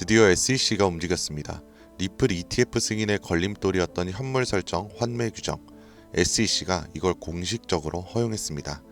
드디어 SEC가 움직였습니다. 리플 ETF 승인의 걸림돌이었던 현물 설정, 환매 규정, SEC가 이걸 공식적으로 허용했습니다.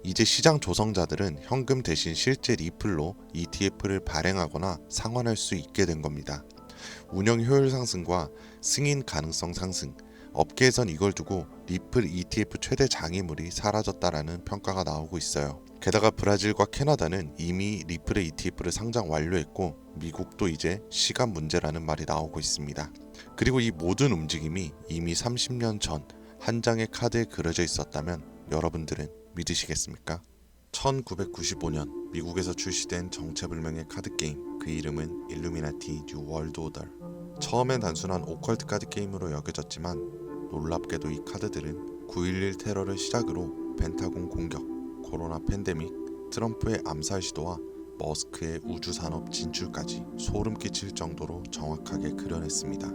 이제 시장 조성자들은 현금 대신 실제 리플로 ETF를 발행하거나 상환할 수 있게 된 겁니다. 운영 효율 상승과 승인 가능성 상승, 업계에선 이걸 두고 리플 ETF 최대 장애물이 사라졌다라는 평가가 나오고 있어요. 게다가 브라질과 캐나다는 이미 리플의 ETF를 상장 완료했고 미국도 이제 시간 문제라는 말이 나오고 있습니다. 그리고 이 모든 움직임이 이미 30년 전 한 장의 카드에 그려져 있었다면 여러분들은 믿으시겠습니까? 1995년 미국에서 출시된 정체불명의 카드게임, 그 이름은 일루미나티 뉴 월드 오더. 처음엔 단순한 오컬트 카드 게임으로 여겨졌지만 놀랍게도 이 카드들은 9.11 테러를 시작으로 펜타곤 공격, 코로나 팬데믹, 트럼프의 암살 시도와 머스크의 우주산업 진출까지 소름 끼칠 정도로 정확하게 그려냈습니다.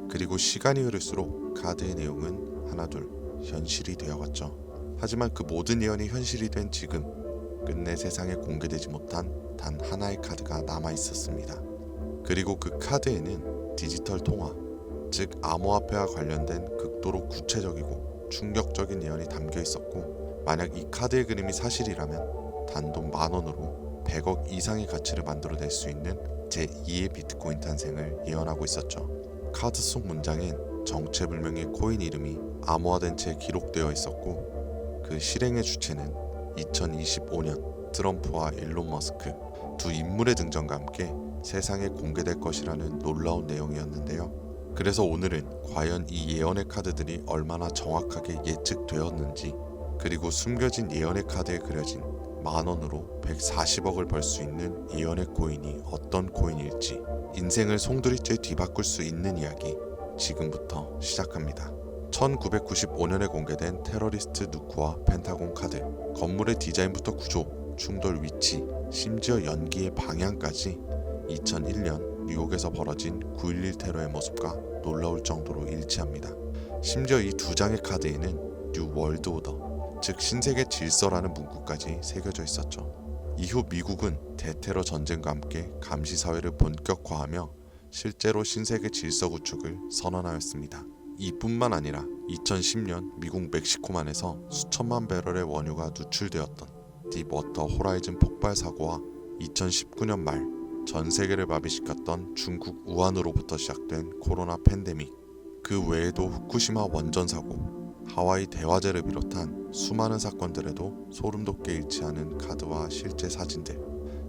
그리고 시간이 흐를수록 카드의 내용은 하나둘 현실이 되어갔죠. 하지만 그 모든 예언이 현실이 된 지금, 끝내 세상에 공개되지 못한 단 하나의 카드가 남아있었습니다. 그리고 그 카드에는 디지털 통화, 즉 암호화폐와 관련된 극도로 구체적이고 충격적인 예언이 담겨 있었고, 만약 이 카드의 그림이 사실이라면 단돈 10,000원으로 100억 이상의 가치를 만들어낼 수 있는 제2의 비트코인 탄생을 예언하고 있었죠. 카드 속 문장엔 정체불명의 코인 이름이 암호화된 채 기록되어 있었고, 그 실행의 주체는 2025년 트럼프와 일론 머스크 두 인물의 등장과 함께 세상에 공개될 것이라는 놀라운 내용이었는데요. 그래서 오늘은 과연 이 예언의 카드들이 얼마나 정확하게 예측되었는지, 그리고 숨겨진 예언의 카드에 그려진 10,000원으로 140억을 벌 수 있는 예언의 코인이 어떤 코인일지, 인생을 송두리째 뒤바꿀 수 있는 이야기 지금부터 시작합니다. 1995년에 공개된 테러리스트 누크와 펜타곤 카드, 건물의 디자인부터 구조, 충돌 위치, 심지어 연기의 방향까지 2001년 뉴욕에서 벌어진 9.11 테러의 모습과 놀라울 정도로 일치합니다. 심지어 이 두 장의 카드에는 뉴 월드 오더, 즉 신세계 질서라는 문구까지 새겨져 있었죠. 이후 미국은 대테러 전쟁과 함께 감시 사회를 본격화하며 실제로 신세계 질서 구축을 선언하였습니다. 이뿐만 아니라 2010년 미국 멕시코만에서 수천만 배럴의 원유가 누출되었던 딥워터 호라이즌 폭발 사고와 2019년 말 전 세계를 마비시켰던 중국 우한으로부터 시작된 코로나 팬데믹, 그 외에도 후쿠시마 원전 사고, 하와이 대화재를 비롯한 수많은 사건들에도 소름 돋게 일치하는 카드와 실제 사진들,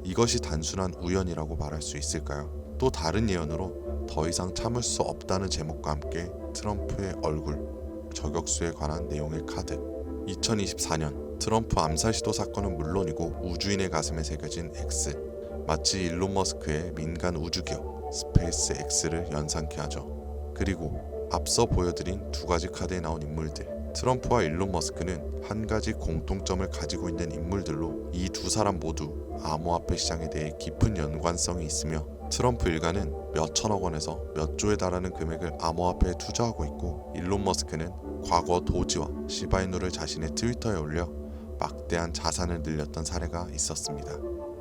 이것이 단순한 우연이라고 말할 수 있을까요? 또 다른 예언으로 더 이상 참을 수 없다는 제목과 함께 트럼프의 얼굴, 저격수에 관한 내용의 카드, 2024년 트럼프 암살 시도 사건은 물론이고 우주인의 가슴에 새겨진 X, 마치 일론 머스크의 민간 우주기업 스페이스 X를 연상케 하죠. 그리고 앞서 보여드린 두 가지 카드에 나온 인물들, 트럼프와 일론 머스크는 한 가지 공통점을 가지고 있는 인물들로 이 두 사람 모두 암호화폐 시장에 대해 깊은 연관성이 있으며, 트럼프 일가는 몇 천억 원에서 몇 조에 달하는 금액을 암호화폐에 투자하고 있고, 일론 머스크는 과거 도지와 시바이누를 자신의 트위터에 올려 막대한 자산을 늘렸던 사례가 있었습니다.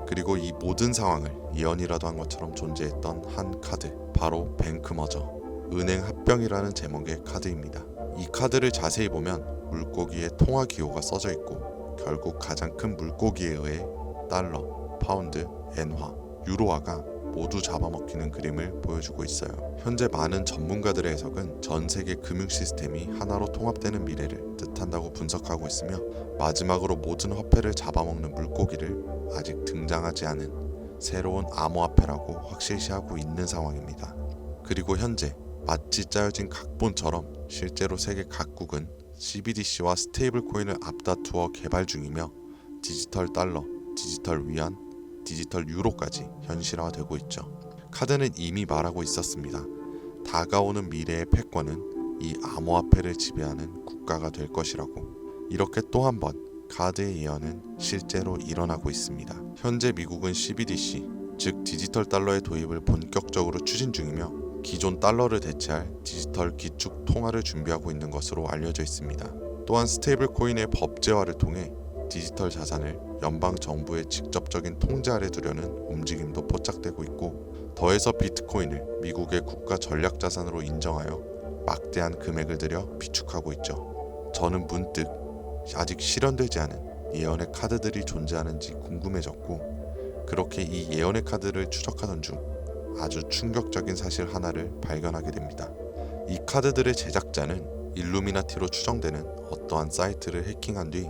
그리고 이 모든 상황을 예언이라도 한 것처럼 존재했던 한 카드, 바로 뱅크머저, 은행 합병이라는 제목의 카드입니다. 이 카드를 자세히 보면 물고기의 통화 기호가 써져 있고, 결국 가장 큰 물고기에 의해 달러, 파운드, 엔화, 유로화가 모두 잡아먹히는 그림을 보여주고 있어요. 현재 많은 전문가들의 해석은 전 세계 금융 시스템이 하나로 통합되는 미래를 뜻한다고 분석하고 있으며, 마지막으로 모든 화폐를 잡아먹는 물고기를 아직 등장하지 않은 새로운 암호화폐라고 확실시하고 있는 상황입니다. 그리고 현재 마치 짜여진 각본처럼 실제로 세계 각국은 CBDC와 스테이블 코인을 앞다투어 개발 중이며, 디지털 달러, 디지털 위안, 디지털 유로까지 현실화되고 있죠. 카드는 이미 말하고 있었습니다. 다가오는 미래의 패권은 이 암호화폐를 지배하는 국가가 될 것이라고. 이렇게 또 한 번 카드의 예언은 실제로 일어나고 있습니다. 현재 미국은 CBDC, 즉 디지털 달러의 도입을 본격적으로 추진 중이며, 기존 달러를 대체할 디지털 기축 통화를 준비하고 있는 것으로 알려져 있습니다. 또한 스테이블 코인의 법제화를 통해 디지털 자산을 연방 정부의 직접적인 통제 아래 두려는 움직임도 포착되고 있고, 더해서 비트코인을 미국의 국가 전략 자산으로 인정하여 막대한 금액을 들여 비축하고 있죠. 저는 문득 아직 실현되지 않은 예언의 카드들이 존재하는지 궁금해졌고, 그렇게 이 예언의 카드를 추적하던 중 아주 충격적인 사실 하나를 발견하게 됩니다. 이 카드들의 제작자는 일루미나티로 추정되는 어떠한 사이트를 해킹한 뒤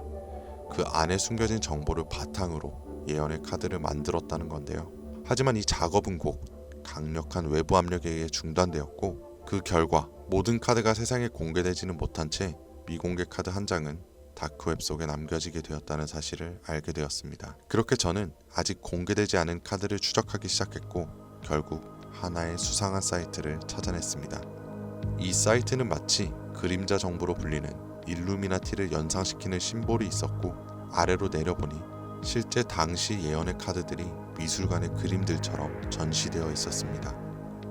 그 안에 숨겨진 정보를 바탕으로 예언의 카드를 만들었다는 건데요. 하지만 이 작업은 곧 강력한 외부 압력에 의해 중단되었고, 그 결과 모든 카드가 세상에 공개되지는 못한 채 미공개 카드 한 장은 다크웹 속에 남겨지게 되었다는 사실을 알게 되었습니다. 그렇게 저는 아직 공개되지 않은 카드를 추적하기 시작했고, 결국 하나의 수상한 사이트를 찾아냈습니다. 이 사이트는 마치 그림자 정보로 불리는 일루미나티를 연상시키는 심볼이 있었고, 아래로 내려보니 실제 당시 예언의 카드들이 미술관의 그림들처럼 전시되어 있었습니다.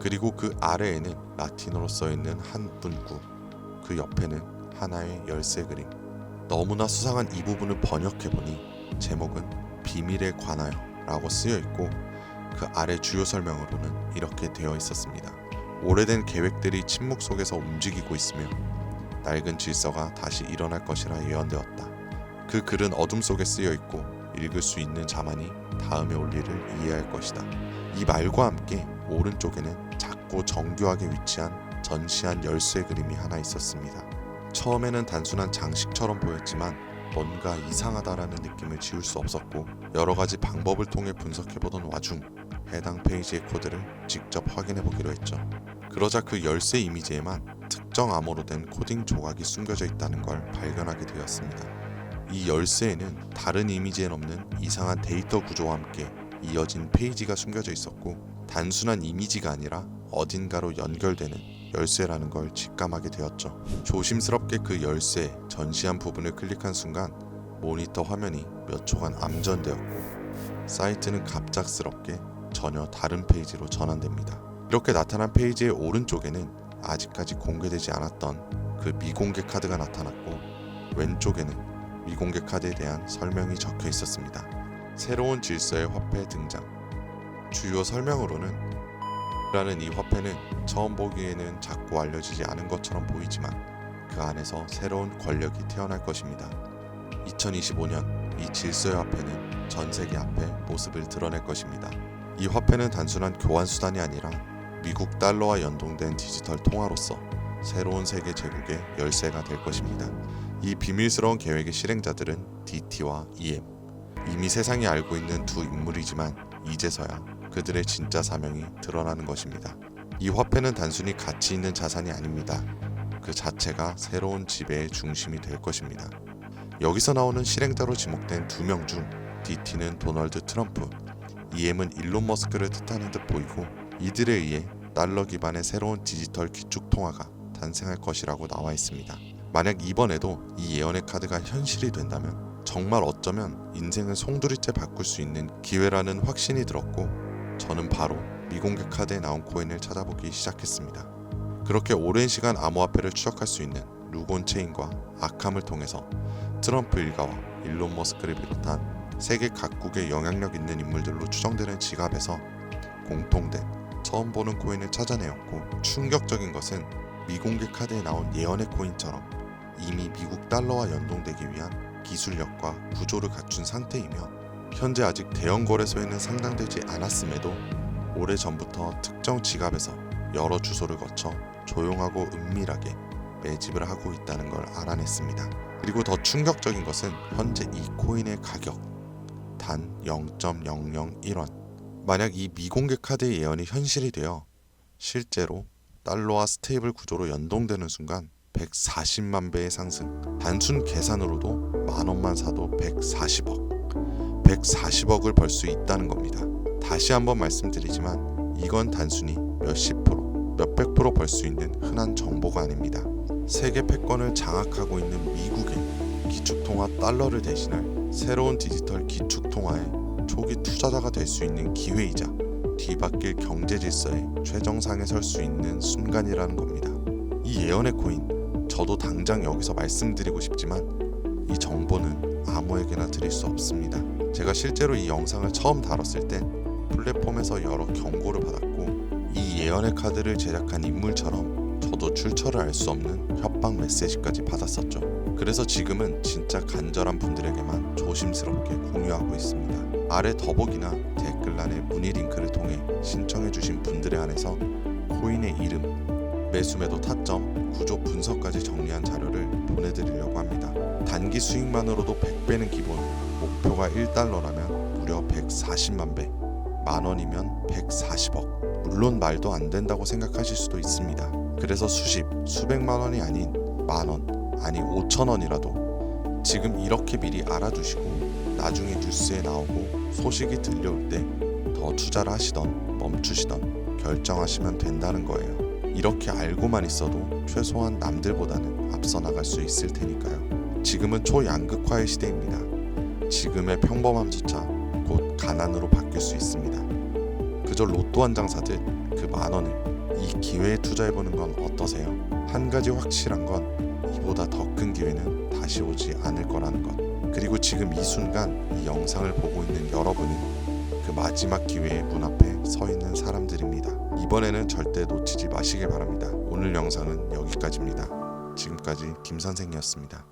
그리고 그 아래에는 라틴어로 써있는 한 문구, 그 옆에는 하나의 열쇠 그림. 너무나 수상한 이 부분을 번역해보니 제목은 비밀에 관하여 라고 쓰여있고, 그 아래 주요 설명으로는 이렇게 되어 있었습니다. 오래된 계획들이 침묵 속에서 움직이고 있으며 낡은 질서가 다시 일어날 것이라 예언되었다. 그 글은 어둠 속에 쓰여있고 읽을 수 있는 자만이 다음에 올 일을 이해할 것이다. 이 말과 함께 오른쪽에는 작고 정교하게 위치한 전시한 열쇠 그림이 하나 있었습니다. 처음에는 단순한 장식처럼 보였지만 뭔가 이상하다라는 느낌을 지울 수 없었고, 여러가지 방법을 통해 분석해보던 와중 해당 페이지의 코드를 직접 확인해보기로 했죠. 그러자 그 열쇠 이미지에만 특정 암호로 된 코딩 조각이 숨겨져 있다는 걸 발견하게 되었습니다. 이 열쇠에는 다른 이미지엔 없는 이상한 데이터 구조와 함께 이어진 페이지가 숨겨져 있었고, 단순한 이미지가 아니라 어딘가로 연결되는 열쇠라는 걸 직감하게 되었죠. 조심스럽게 그 열쇠의 전시한 부분을 클릭한 순간 모니터 화면이 몇 초간 암전되었고, 사이트는 갑작스럽게 전혀 다른 페이지로 전환됩니다. 이렇게 나타난 페이지의 오른쪽에는 아직까지 공개되지 않았던 그 미공개 카드가 나타났고, 왼쪽에는 미공개 카드에 대한 설명이 적혀 있었습니다. 새로운 질서의 화폐 등장. 주요 설명으로는 라는 이 화폐는 처음 보기에는 작고 알려지지 않은 것처럼 보이지만 그 안에서 새로운 권력이 태어날 것입니다. 2025년 이 질서의 화폐는 전 세계 앞에 모습을 드러낼 것입니다. 이 화폐는 단순한 교환 수단이 아니라 미국 달러와 연동된 디지털 통화로서 새로운 세계 제국의 열쇠가 될 것입니다. 이 비밀스러운 계획의 실행자들은 DT와 EM. 이미 세상이 알고 있는 두 인물이지만 이제서야 그들의 진짜 사명이 드러나는 것입니다. 이 화폐는 단순히 가치 있는 자산이 아닙니다. 그 자체가 새로운 지배의 중심이 될 것입니다. 여기서 나오는 실행자로 지목된 두 명 중 DT는 도널드 트럼프, EM은 일론 머스크를 뜻하는 듯 보이고, 이들에 의해 달러 기반의 새로운 디지털 기축 통화가 탄생할 것이라고 나와 있습니다. 만약 이번에도 이 예언의 카드가 현실이 된다면 정말 어쩌면 인생을 송두리째 바꿀 수 있는 기회라는 확신이 들었고, 저는 바로 미공개 카드에 나온 코인을 찾아보기 시작했습니다. 그렇게 오랜 시간 암호화폐를 추적할 수 있는 루곤 체인과 아캄을 통해서 트럼프 일가와 일론 머스크를 비롯한 세계 각국의 영향력 있는 인물들로 추정되는 지갑에서 공통된 처음 보는 코인을 찾아내었고, 충격적인 것은 미공개 카드에 나온 예언의 코인처럼 이미 미국 달러와 연동되기 위한 기술력과 구조를 갖춘 상태이며, 현재 아직 대형 거래소에는 상장되지 않았음에도 오래전부터 특정 지갑에서 여러 주소를 거쳐 조용하고 은밀하게 매집을 하고 있다는 걸 알아냈습니다. 그리고 더 충격적인 것은 현재 이 코인의 가격 단 0.001원. 만약 이 미공개 카드의 예언이 현실이 되어 실제로 달러와 스테이블 구조로 연동되는 순간 140만 배의 상승. 단순 계산으로도 만원만 사도 140억을 벌 수 있다는 겁니다. 다시 한번 말씀드리지만 이건 단순히 몇십 프로, 몇백 프로 벌 수 있는 흔한 정보가 아닙니다. 세계 패권을 장악하고 있는 미국의 기축통화 달러를 대신할 새로운 디지털 기축통화의 초기 투자자가 될 수 있는 기회이자 뒤바뀔 경제 질서의 최정상에 설 수 있는 순간이라는 겁니다. 이 예언의 코인, 저도 당장 여기서 말씀드리고 싶지만 이 정보는 아무에게나 드릴 수 없습니다. 제가 실제로 이 영상을 처음 다뤘을 땐 플랫폼에서 여러 경고를 받았고 예언의 카드를 제작한 인물처럼 저도 출처를 알 수 없는 협박 메시지까지 받았었죠. 그래서 지금은 진짜 간절한 분들에게만 조심스럽게 공유하고 있습니다. 아래 더보기나 댓글란의 문의 링크를 통해 신청해주신 분들에 한해서 코인의 이름, 매수매도 타점, 구조 분석까지 정리한 자료를 보내드리려고 합니다. 단기 수익만으로도 100배는 기본, 목표가 1달러라면 무려 140만 배, 만원이면 140억. 물론 말도 안 된다고 생각하실 수도 있습니다. 그래서 수백만 원이 아닌 만원, 아니 5천원이라도 지금 이렇게 미리 알아두시고 나중에 뉴스에 나오고 소식이 들려올 때 더 투자를 하시던 멈추시던 결정하시면 된다는 거예요. 이렇게 알고만 있어도 최소한 남들보다는 앞서 나갈 수 있을 테니까요. 지금은 초양극화의 시대입니다. 지금의 평범함조차 곧 가난으로 바뀔 수 있습니다. 그저 로또 한 장 사듯 그 만원을 이 기회에 투자해보는 건 어떠세요? 한 가지 확실한 건 이보다 더 큰 기회는 다시 오지 않을 거라는 것. 그리고 지금 이 순간 이 영상을 보고 있는 여러분은 그 마지막 기회의 문 앞에 서 있는 사람들입니다. 이번에는 절대 놓치지 마시길 바랍니다. 오늘 영상은 여기까지입니다. 지금까지 김선생이었습니다.